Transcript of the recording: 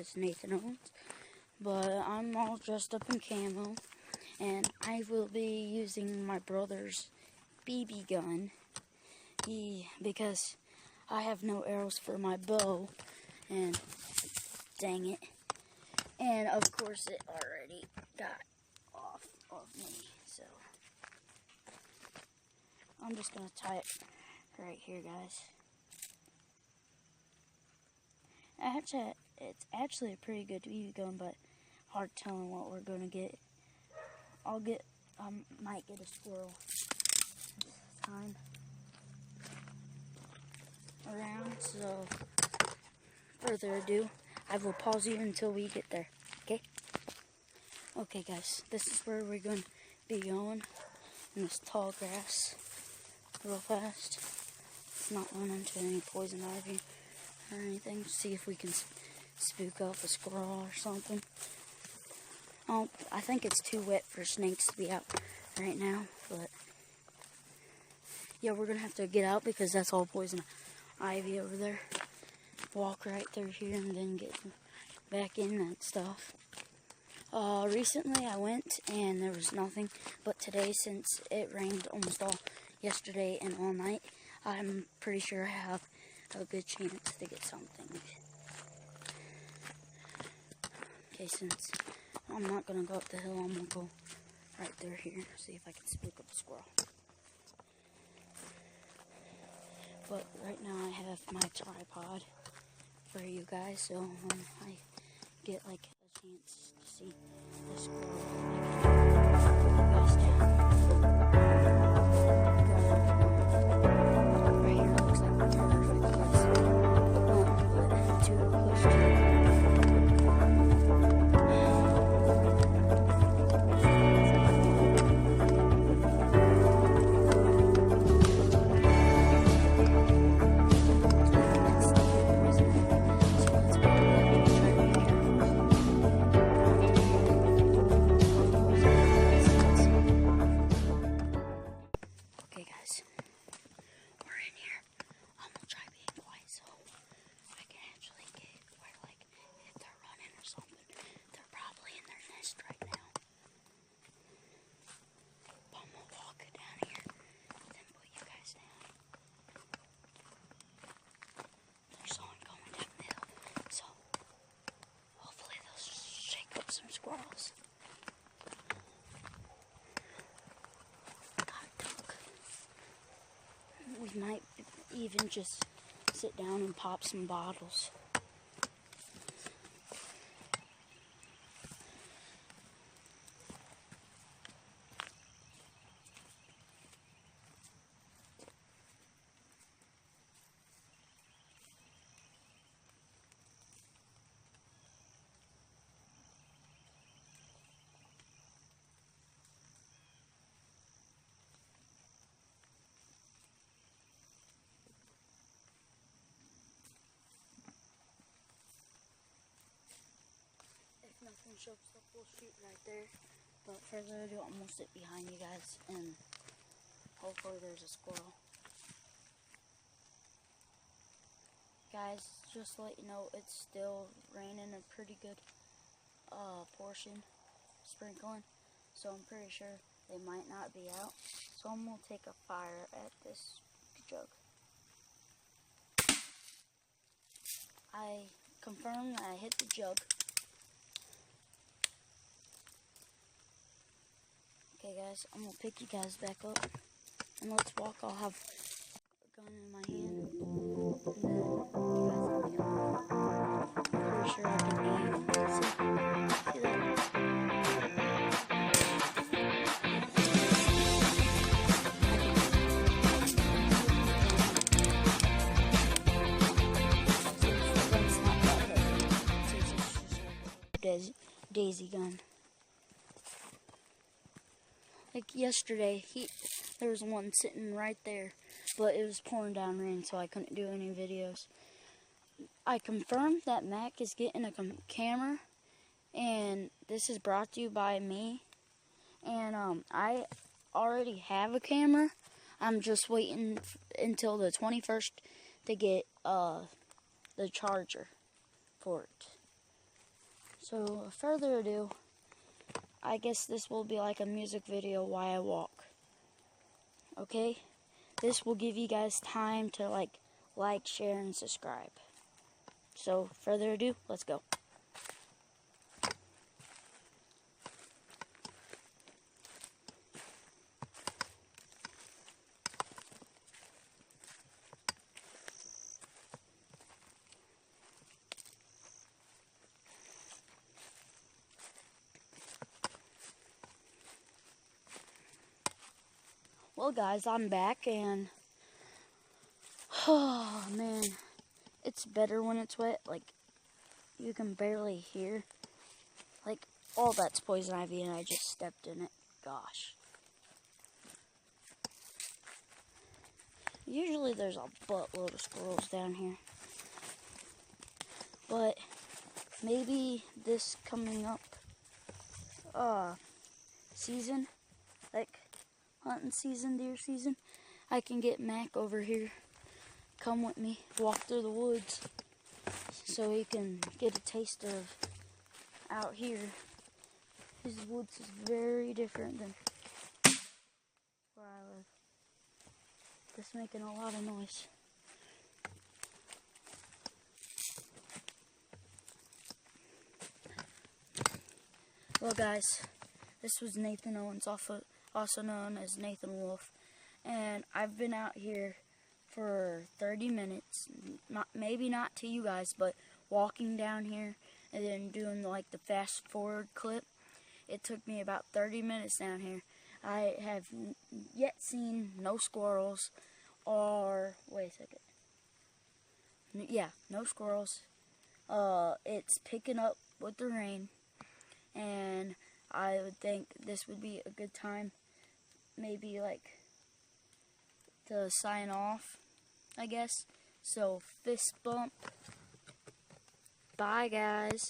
because Nathan owns. But I'm all dressed up in camo, and I will be using my brother's BB gun. Because I have no arrows for my bow, and dang it. And of course it already got off of me, so I'm just gonna tie it right here, guys. It's actually a pretty good BB gun, but hard telling what we're gonna get. I might get a squirrel this time around, so further ado, I will pause you until we get there, okay? Okay guys, this is where we're going to be going, in this tall grass, real fast. Let's not run into any poison ivy or anything. See if we can spook up a squirrel or something. I think it's too wet for snakes to be out right now, but yeah, we're going to have to get out because that's all poison ivy over there. Walk right through here and then get back in that stuff. Recently I went and there was nothing, but today, since it rained almost all yesterday and all night, I'm pretty sure I have a good chance to get something. Okay, since I'm not going to go up the hill, I'm going to go right through here, see if I can spook up a squirrel. But right now I have my tripod for you guys, so when I get like a chance to see the squirrel, I can put you guys down. Right here looks like a perfect place. But to push to some squirrels. Got a duck. We might even just sit down and pop some bottles. Nothing shows up, we'll shoot right there. But further ado, I'm gonna sit behind you guys and hopefully there's a squirrel. Guys, just to let you know, it's still raining a pretty good portion, sprinkling. So I'm pretty sure they might not be out. So I'm gonna take a fire at this jug. I confirmed that I hit the jug. Okay guys, I'm gonna pick you guys back up and let's walk. I'll have a gun in my hand and then you guys will be on. Pretty sure I can aim. See that? Daisy gun. Like yesterday, there was one sitting right there, but it was pouring down rain, so I couldn't do any videos. I confirmed that Mac is getting a camera, and this is brought to you by me. And I already have a camera. I'm just waiting until the 21st to get the charger for it. So, further ado, I guess this will be like a music video while I walk. Okay? This will give you guys time to like, share, and subscribe. So, further ado, let's go. Well, guys, I'm back, and oh man, it's better when it's wet. Like, you can barely hear. Like, all that's poison ivy, and I just stepped in it. Gosh. Usually there's a buttload of squirrels down here, but maybe this coming up season, like hunting season, deer season, I can get Mac over here, come with me, walk through the woods, so he can get a taste of out here. His woods is very different than where I live. Just making a lot of noise. Well, guys, this was Nathan Owens, also known as Nathan Wolf, and I've been out here for 30 minutes, maybe not to you guys, but walking down here and then doing like the fast forward clip. It took me about 30 minutes down here. I have yet seen no squirrels, or wait a second. Yeah, no squirrels. It's picking up with the rain, and I would think this would be a good time, maybe like to sign off, I guess. So, fist bump. Bye, guys.